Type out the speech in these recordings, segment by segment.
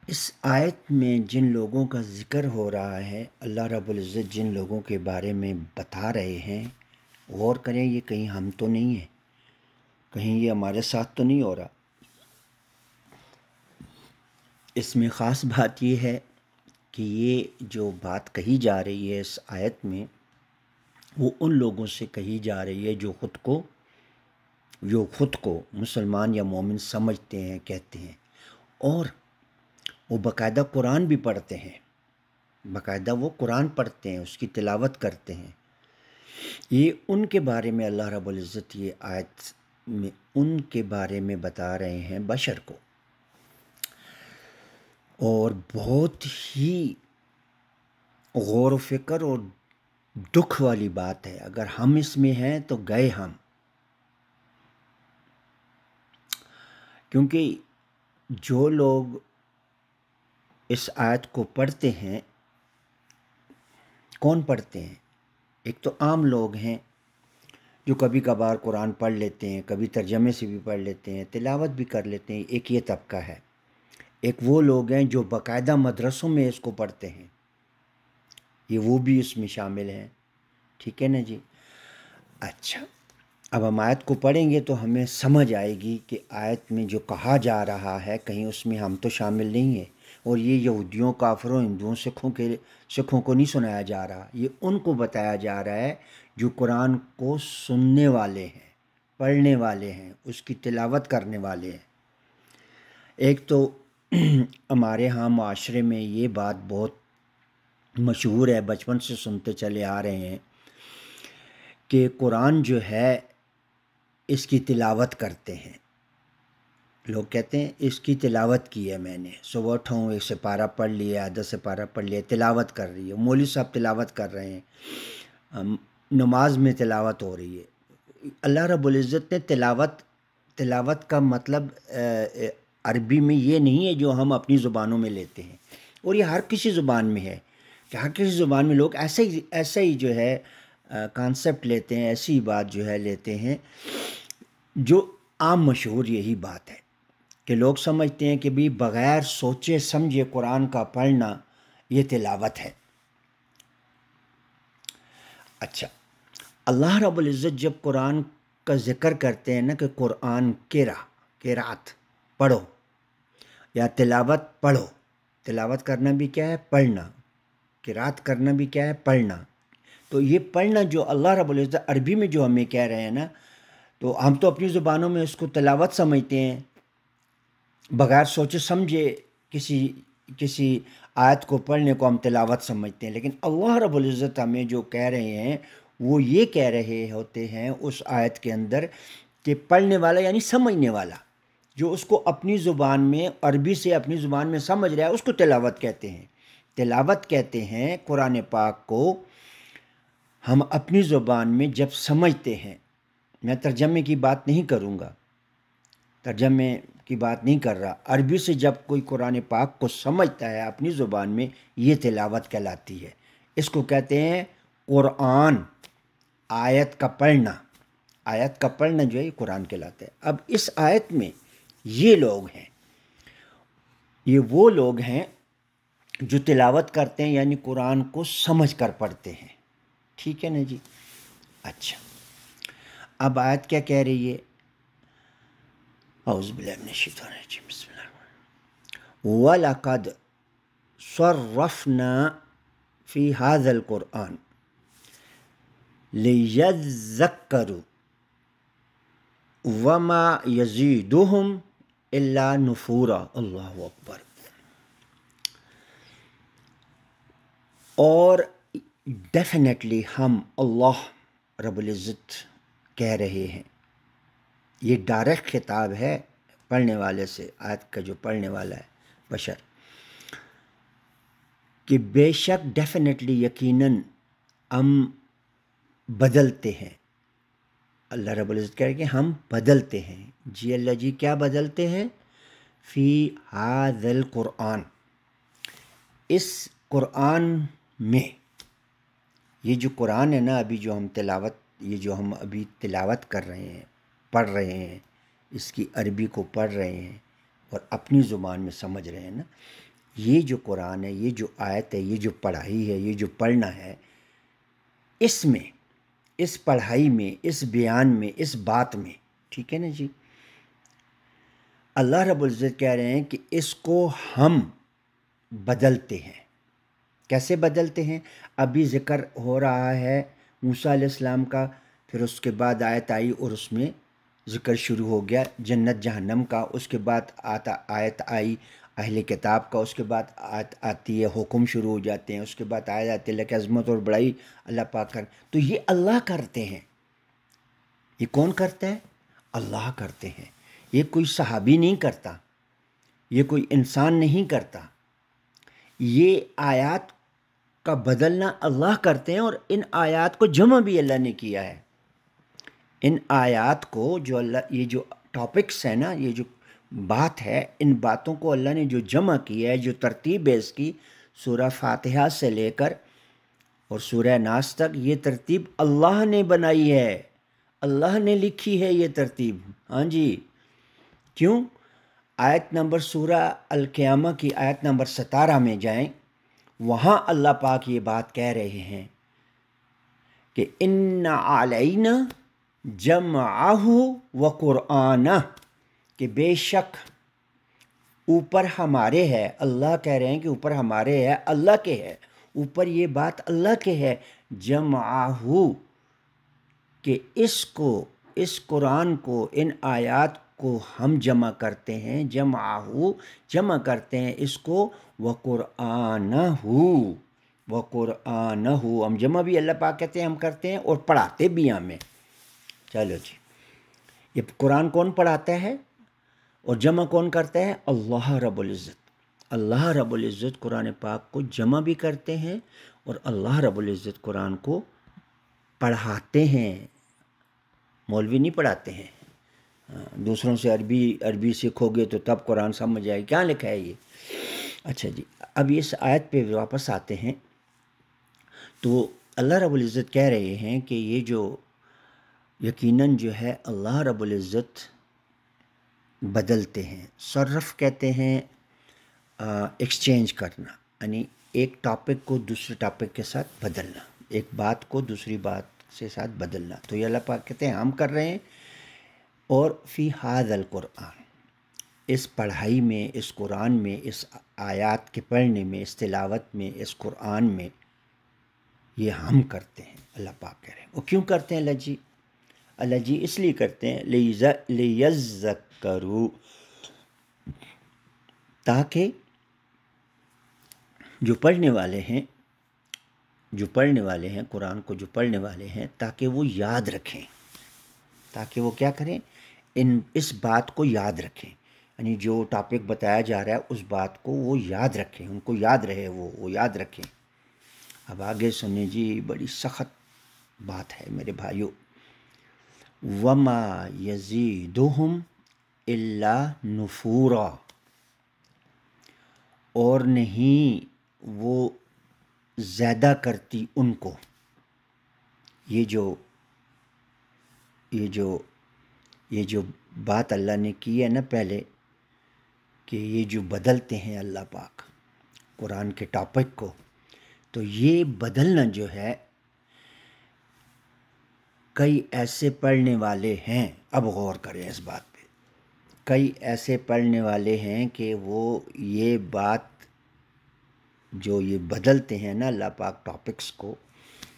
اس آیت میں جن لوگوں کا ذکر ہو رہا ہے، اللہ رب العزت جن لوگوں کے بارے میں بتا رہے ہیں، غور کریں یہ کہیں ہم تو نہیں ہیں، کہیں یہ ہمارے ساتھ تو نہیں ہو رہا۔ اس میں خاص بات یہ ہے کہ یہ جو بات کہی جا رہی ہے اس آیت میں، وہ ان لوگوں سے کہی جا رہی ہے جو خود کو مسلمان یا مومن سمجھتے ہیں، کہتے ہیں، اور وہ باقاعدہ قرآن بھی پڑھتے ہیں، باقاعدہ وہ قرآن پڑھتے ہیں، اس کی تلاوت کرتے ہیں۔ یہ ان کے بارے میں اللہ رب العزت یہ آیت میں ان کے بارے میں بتا رہے ہیں، بشر کو، اور بہت ہی غور و فکر اور دکھ والی بات ہے۔ اگر ہم اس میں ہیں تو گئے ہم، کیونکہ جو لوگ اس آیت کو پڑھتے ہیں، کون پڑھتے ہیں؟ ایک تو عام لوگ ہیں جو کبھی کبھار قرآن پڑھ لیتے ہیں، کبھی ترجمے سے بھی پڑھ لیتے ہیں، تلاوت بھی کر لیتے ہیں، ایک یہ طبقہ ہے۔ ایک وہ لوگ ہیں جو باقاعدہ مدرسوں میں اس کو پڑھتے ہیں، یہ وہ بھی اس میں شامل ہیں، ٹھیک ہے نا جی؟ اچھا، اب ہم آیت کو پڑھیں گے تو ہمیں سمجھ آئے گی کہ آیت میں جو کہا جا رہا ہے کہیں اس میں ہم تو شامل نہیں ہیں، اور یہ یہودیوں، کافروں، ہندوؤں، سکھوں کو نہیں سنایا جا رہا، یہ ان کو بتایا جا رہا ہے جو قرآن کو سننے والے ہیں، پڑھنے والے ہیں، اس کی تلاوت کرنے والے ہیں۔ ایک تو ہمارے ہاں معاشرے میں یہ بات بہت مشہور ہے، بچپن سے سنتے چلے آ رہے ہیں کہ قرآن جو ہے اس کی تلاوت کرتے ہیں۔ لوگ کہتے ہیں اس کی تلاوت کی ہے میں نے، صبح اٹھا ہوں، ایک سپارہ پڑھ لیا، آدھا سپارہ پڑھ لیا، تلاوت کر رہی ہے، مولوی صاحب تلاوت کر رہے ہیں، نماز میں تلاوت ہو رہی ہے۔ اللہ رب العزت نے تلاوت کا مطلب عربی میں یہ نہیں ہے جو ہم اپنی زبانوں میں لیتے ہیں، اور یہ ہر کسی زبان میں ہے کہ ہر کسی زبان میں لوگ ایسا ہی جو ہے کانسیپٹ لیتے ہیں، ایسی بات جو ہے لیتے ہیں، جو عام مشہور یہی بات ہے کہ لوگ سمجھتے ہیں کہ بھی بغیر سوچے سمجھے قرآن کا پڑھنا یہ تلاوت ہے۔ اچھا، اللہ رب العزت جب قرآن کا ذکر کرتے ہیں نا کہ قرآن قرات پڑھو یا تلاوت پڑھو، تلاوت کرنا بھی کیا ہے؟ پڑھنا۔ قرات کرنا بھی کیا ہے؟ پڑھنا۔ تو یہ پڑھنا جو اللہ رب العزت عربی میں جو ہمیں کہہ رہے ہیں نا، تو ہم تو اپنی زبانوں میں اس کو تلاوت سمجھتے ہیں، بغیر سوچے سمجھے کسی آیت کو پڑھنے کو ہم تلاوت سمجھتے ہیں، لیکن اللہ رب العزت ہمیں جو کہہ رہے ہیں وہ یہ کہہ رہے ہوتے ہیں اس آیت کے اندر کہ پڑھنے والا یعنی سمجھنے والا، جو اس کو اپنی زبان میں، عربی سے اپنی زبان میں سمجھ رہا ہے، اس کو تلاوت کہتے ہیں۔ تلاوت کہتے ہیں قرآن پاک کو ہم اپنی زبان میں جب سمجھتے ہیں۔ میں ترجمے کی بات نہیں کروں گا، ترجمے کی بات نہیں کر رہا، عربی سے جب کوئی قرآن پاک کو سمجھتا ہے اپنی زبان میں، یہ تلاوت کہلاتی ہے۔ اس کو کہتے ہیں قرآن، آیت کا پڑھنا۔ آیت کا پڑھنا جو ہے یہ قرآن کہلاتا ہے۔ اب اس آیت میں یہ لوگ ہیں، یہ وہ لوگ ہیں جو تلاوت کرتے ہیں یعنی قرآن کو سمجھ کر پڑھتے ہیں، ٹھیک ہے نا جی؟ اچھا، اب آیت کیا کہہ رہی ہے؟ اعوذ باللہ من الشیطان الرجیم، بسم اللہ الرحمن الرحیم۔ وَلَقَدْ صَرَّفْنَا فِي هَذَا الْقُرْآنِ لِيَذَّكَّرُوا وَمَا يَزِيدُهُمْ إِلَّا نُفُورًا۔ اللہ اکبر۔ اور ڈیفینیٹلی ہم، اللہ رب العزت کہہ رہے ہیں، یہ ڈائریکٹ خطاب ہے پڑھنے والے سے، آیت کا جو پڑھنے والا ہے بشر، کہ بے شک ڈیفینیٹلی یقیناً ہم بدلتے ہیں۔ اللہ رب العزت کہہ رہے کہ ہم بدلتے ہیں۔ جی اللہ جی، کیا بدلتے ہیں؟ فی ھذا القرآن، اس قرآن میں۔ یہ جو قرآن ہے نا، ابھی جو ہم ابھی تلاوت کر رہے ہیں، پڑھ رہے ہیں، اس کی عربی کو پڑھ رہے ہیں اور اپنی زبان میں سمجھ رہے ہیں نا، یہ جو قرآن ہے، یہ جو آیت ہے، یہ جو پڑھائی ہے، یہ جو پڑھنا ہے، اس میں، اس پڑھائی میں، اس بیان میں، اس بات میں، ٹھیک ہے نا جی، اللہ رب العزت کہہ رہے ہیں کہ اس کو ہم بدلتے ہیں۔ کیسے بدلتے ہیں؟ ابھی ذکر ہو رہا ہے موسیٰ علیہ السلام کا، پھر اس کے بعد آیت آئی اور اس میں ذکر شروع ہو گیا جنت جہنم کا، اس کے بعد آیت آئی اہل کتاب کا، اس کے بعد آیت آتی ہے حکم شروع ہو جاتے ہیں، اس کے بعد آیت آتی ہے اللہ کی عظمت اور بڑائی اللہ پاک کر، تو یہ اللہ کرتے ہیں۔ یہ کون کرتا ہے؟ اللہ کرتے ہیں۔ یہ کوئی صحابی نہیں کرتا، یہ کوئی انسان نہیں کرتا، یہ آیات کا بدلنا اللہ کرتے ہیں، اور ان آیات کو جمع بھی اللہ نے کیا ہے۔ ان آیات کو جو اللہ، یہ جو ٹاپکس ہیں نا، یہ جو بات ہے، ان باتوں کو اللہ نے جو جمع کیا ہے، جو ترتیب ہے اس کی، سورہ فاتحہ سے لے کر اور سورہ ناس تک، یہ ترتیب اللہ نے بنائی ہے، اللہ نے لکھی ہے یہ ترتیب۔ ہاں جی، کیوں؟ آیت نمبر سورہ القیامہ کی آیت نمبر 17 میں جائیں، وہاں اللہ پاک یہ بات کہہ رہے ہیں کہ ان علینا جمعہ و قرآنہ، کہ بے شک اوپر ہمارے ہے، اللہ کہہ رہے ہیں کہ اوپر ہمارے ہے، اللہ کے ہے، اوپر یہ بات اللہ کے ہے، جمعہ، کہ اس کو، اس قرآن کو، ان آیات کو ہم جمع کرتے ہیں، جمعہ جمع کرتے ہیں اس کو، وقرآنہ، وقرآنہ، ہم جمع بھی اللہ پاک کہتے ہیں ہم کرتے ہیں، اور پڑھاتے بھی ہمیں۔ چلو جی، یہ قرآن کون پڑھاتا ہے اور جمع کون کرتا ہے؟ اللہ رب العزت۔ اللہ رب العزت قرآن پاک کو جمع بھی کرتے ہیں، اور اللہ رب العزت قرآن کو پڑھاتے ہیں۔ مولوی نہیں پڑھاتے ہیں، دوسروں سے عربی سیکھو گے تو تب قرآن سمجھ آئے، کیا لکھا ہے یہ؟ اچھا جی، اب اس آیت پہ واپس آتے ہیں، تو اللہ رب العزت کہہ رہے ہیں کہ یہ جو یقیناً جو ہے اللہ رب العزت بدلتے ہیں۔ صرف کہتے ہیں ایکسچینج کرنا، یعنی ایک ٹاپک کو دوسرے ٹاپک کے ساتھ بدلنا، ایک بات کو دوسری بات سے ساتھ بدلنا، تو یہ اللہ پاک کہتے ہیں ہم کر رہے ہیں۔ اور فی ھذا القرآن، اس پڑھائی میں، اس قرآن میں، اس آیات کے پڑھنے میں، اس تلاوت میں، اس قرآن میں، یہ ہم کرتے ہیں، اللہ پاک کہہ رہے ہیں۔ وہ کیوں کرتے ہیں اللہ جی؟ اللہ جی اس لیے کرتے ہیں لیذکروا، تاکہ جو پڑھنے والے ہیں، جو پڑھنے والے ہیں قرآن کو، جو پڑھنے والے ہیں، تاکہ وہ یاد رکھیں، تاکہ وہ کیا کریں؟ اس بات کو یاد رکھیں، یعنی جو ٹاپک بتایا جا رہا ہے اس بات کو وہ یاد رکھیں، ان کو یاد رہے، وہ یاد رکھیں۔ اب آگے سنیں جی، بڑی سخت بات ہے میرے بھائیوں۔ وما یزیدہم الا نفورا، اور نہیں وہ زیادہ کرتی ان کو، یہ جو بات اللہ نے کی ہے نا پہلے، کہ یہ جو بدلتے ہیں اللہ پاک قرآن کے ٹاپک کو، تو یہ بدلنا جو ہے، کئی ایسے پڑھنے والے ہیں، اب غور کریں اس بات پہ، کئی ایسے پڑھنے والے ہیں کہ وہ یہ بات جو یہ بدلتے ہیں نا اللہ پاک ٹاپکس کو،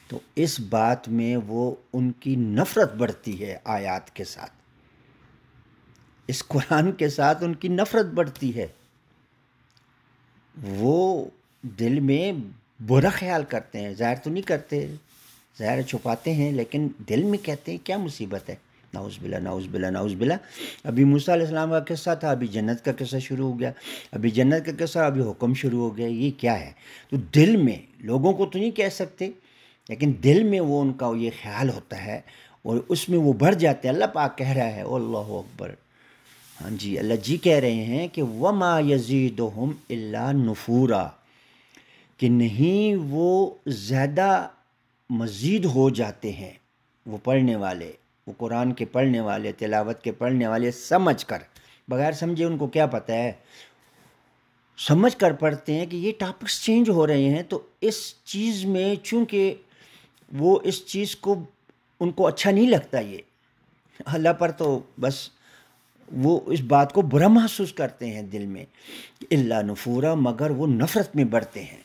تو اس بات میں وہ ان کی نفرت بڑھتی ہے آیات کے ساتھ، اس قرآن کے ساتھ ان کی نفرت بڑھتی ہے، وہ دل میں برا خیال کرتے ہیں، ظاہر تو نہیں کرتے، ظاہر چھپاتے ہیں، لیکن دل میں کہتے ہیں کیا مصیبت ہے، نعوذ باللہ، نعوذ باللہ، نعوذ باللہ۔ ابھی موسیٰ علیہ السلام کا قصہ تھا، ابھی جنت کا قصہ شروع ہو گیا، ابھی جنت کا قصہ، ابھی حکم شروع ہو گیا، یہ کیا ہے؟ تو دل میں، لوگوں کو تو نہیں کہہ سکتے، لیکن دل میں وہ ان کا یہ خیال ہوتا ہے، اور اس میں وہ بڑھ جاتے ہیں۔ اللہ پاک کہہ رہا ہے، اللہ اکبر، ہاں جی، اللہ جی کہہ رہے ہیں کہ وما یزیدہم الا نفورا، کہ نہیں وہ زیادہ مزید ہو جاتے ہیں، وہ پڑھنے والے، وہ قرآن کے پڑھنے والے، تلاوت کے پڑھنے والے، سمجھ کر، بغیر سمجھے ان کو کیا پتہ ہے، سمجھ کر پڑھتے ہیں کہ یہ ٹاپکس چینج ہو رہے ہیں، تو اس چیز میں چونکہ وہ اس چیز کو ان کو اچھا نہیں لگتا، یہ اللہ پر تو بس وہ اس بات کو برا محسوس کرتے ہیں دل میں، الا نفورا، مگر وہ نفرت میں بڑھتے ہیں،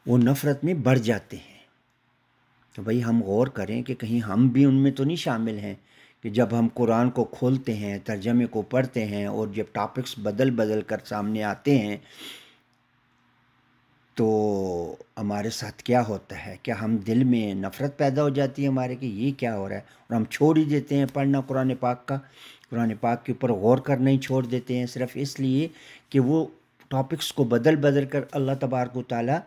وہ نفرت میں بڑھ جاتے ہیں۔ تو بھائی ہم غور کریں کہ کہیں ہم بھی ان میں تو نہیں شامل ہیں کہ جب ہم قرآن کو کھولتے ہیں، ترجمے کو پڑھتے ہیں، اور جب ٹاپکس بدل بدل کر سامنے آتے ہیں تو ہمارے ساتھ کیا ہوتا ہے؟ کیا ہم دل میں نفرت پیدا ہو جاتی ہے ہمارے کہ یہ کیا ہو رہا ہے، اور ہم چھوڑ ہی دیتے ہیں پڑھنا قرآن پاک کا، قرآن پاک کے اوپر غور کرنا ہی چھوڑ دیتے ہیں، صرف اس لیے کہ وہ ٹاپکس کو بدل بدل کر اللہ تبارک و تعالیٰ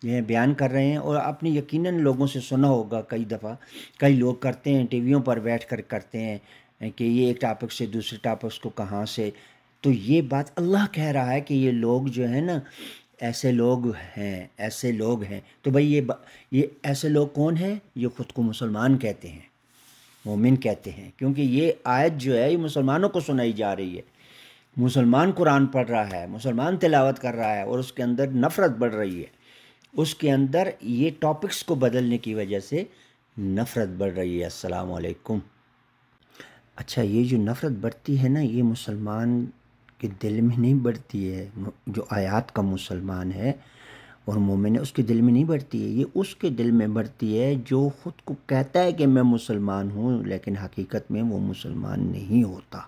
یہ بیان کر رہے ہیں۔ اور آپ نے یقیناً لوگوں سے سنا ہوگا، کئی دفعہ کئی لوگ کرتے ہیں، ٹی ویوں پر بیٹھ کر کرتے ہیں کہ یہ ایک ٹاپک سے دوسرے ٹاپکس کو کہاں سے، تو یہ بات اللہ کہہ رہا ہے کہ یہ لوگ جو ہیں نا، ایسے لوگ ہیں، ایسے لوگ ہیں۔ تو بھائی یہ ایسے لوگ کون ہیں؟ یہ خود کو مسلمان کہتے ہیں، مومن کہتے ہیں، کیونکہ یہ آیت جو ہے یہ مسلمانوں کو سنائی جا رہی ہے، مسلمان قرآن پڑھ رہا ہے، مسلمان تلاوت کر رہا ہے، اور اس کے اندر نفرت بڑھ رہی ہے، اس کے اندر یہ ٹاپکس کو بدلنے کی وجہ سے نفرت بڑھ رہی ہے۔ السلام علیکم۔ اچھا، یہ جو نفرت بڑھتی ہے نا، یہ مسلمان کے دل میں نہیں بڑھتی ہے، جو آیات کا مسلمان ہے اور مومن ہے اس کے دل میں نہیں بڑھتی ہے، یہ اس کے دل میں بڑھتی ہے جو خود کو کہتا ہے کہ میں مسلمان ہوں، لیکن حقیقت میں وہ مسلمان نہیں ہوتا۔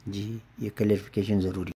جی، یہ کلیریفیکیشن ضروری